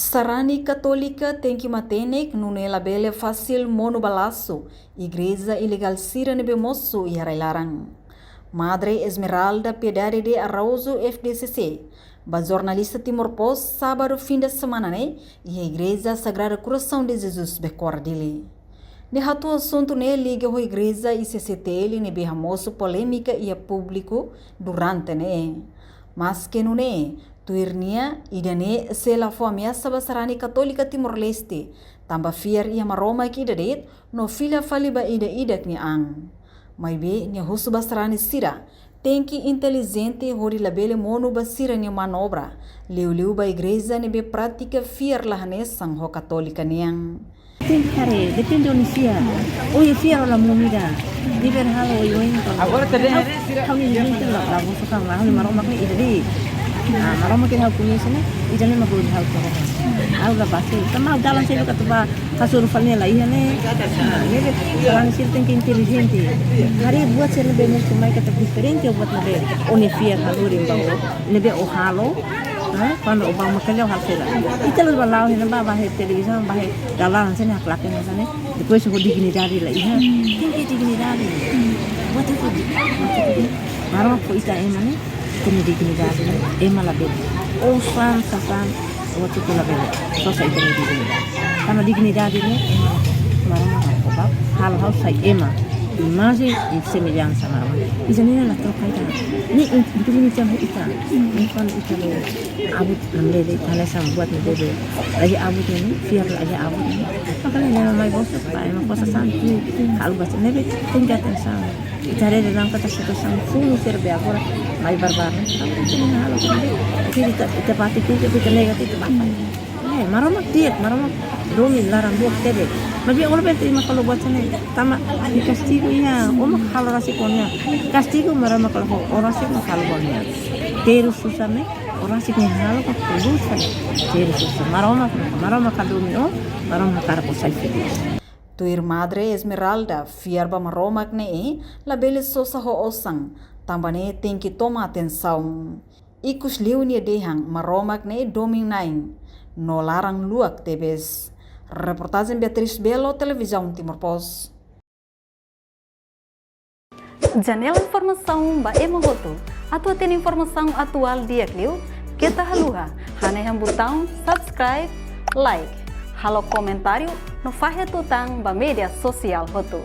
Sarani Católica tem que manter no labele fácil monobalaço, Igreja ilegal sira nebe moço e arailarang. Madre Esmeralda Piedade de Arauzo FDCC, ba jornalista Timor Post sábado fim de semana e a Igreja Sagrada Coração de Jesus becordile. Ne hatu assunto liga a Igreja e CCTL nebe ramoso polêmica e a público durante mas que não tuirnia idane sela fo ameaça basarani Católica Timor-Leste tamba fiar ia maroma ki dadet no fila faliba ida ni ang mai be ni husu basarani sira tem que inteligente hori labele mono basira ni manobra leu ba igreja ni be prática fiar lahanesang ho Católica niang Kare, depende onde sia. Oi sia la momida. Diver halo oi. Agora também kami hindi la bravo sa kang halo maroma ni idari. Maroma ki hal punya sana, idane magul hal ko. Hal la base. Tama dalam selo katuba kasur falnya la ihane. Nebe orang sih tem que inteligente. Hari buat selo be mo kumai kata diferente buat nabe. Oni fiar halo rimbago. Nebe o halo. Quando o bang makalhaw halsela ita lo balau hina ba bahe televisão bahe dalan sene aklaken sene depois o dignidade la iha tem dignidade what itu maro ko ita emane tem dignidade ema la bel o san sasan what itu la bel so sa ita dignidade karena dignidade ne maro ko ba hal sai ema imagem e semelhança maro izanina la troca ita ni ini jam ita ni kan ita lo abut namlele palasan buat bebe lagi abut ini fiar lagi abut ini makanya nama mai bos pa emang kosa santi kalau baca nebe tinggal tensang cari dalam kata situação full serbe agora mai barbar tapi ini halo kan kita pati kita negatif apa maroma tiet maroma domi larang buat tebe mas orang berterima kalau buat sana tama di castigo ya kalau rasi konya castigo maroma kalau orang sih kalau konya terus susah orang sih halo kok terus terus susah maroma kalau maroma karako sai Tuir Madre Esmeralda fiarba maromak labele sosa ho osang tambane tem que tomar atenção ikus liunia dehang maromak doming nain no larang luak tebes. Reportagem Beatriz Belo, Televisão Timor Post. Janela Informação ba Emogoto. Atua tem informação atual dia Clio. Kita haluha. Hane yang botão subscribe, like. Halo comentário no fahe tutang ba media sosial hotu.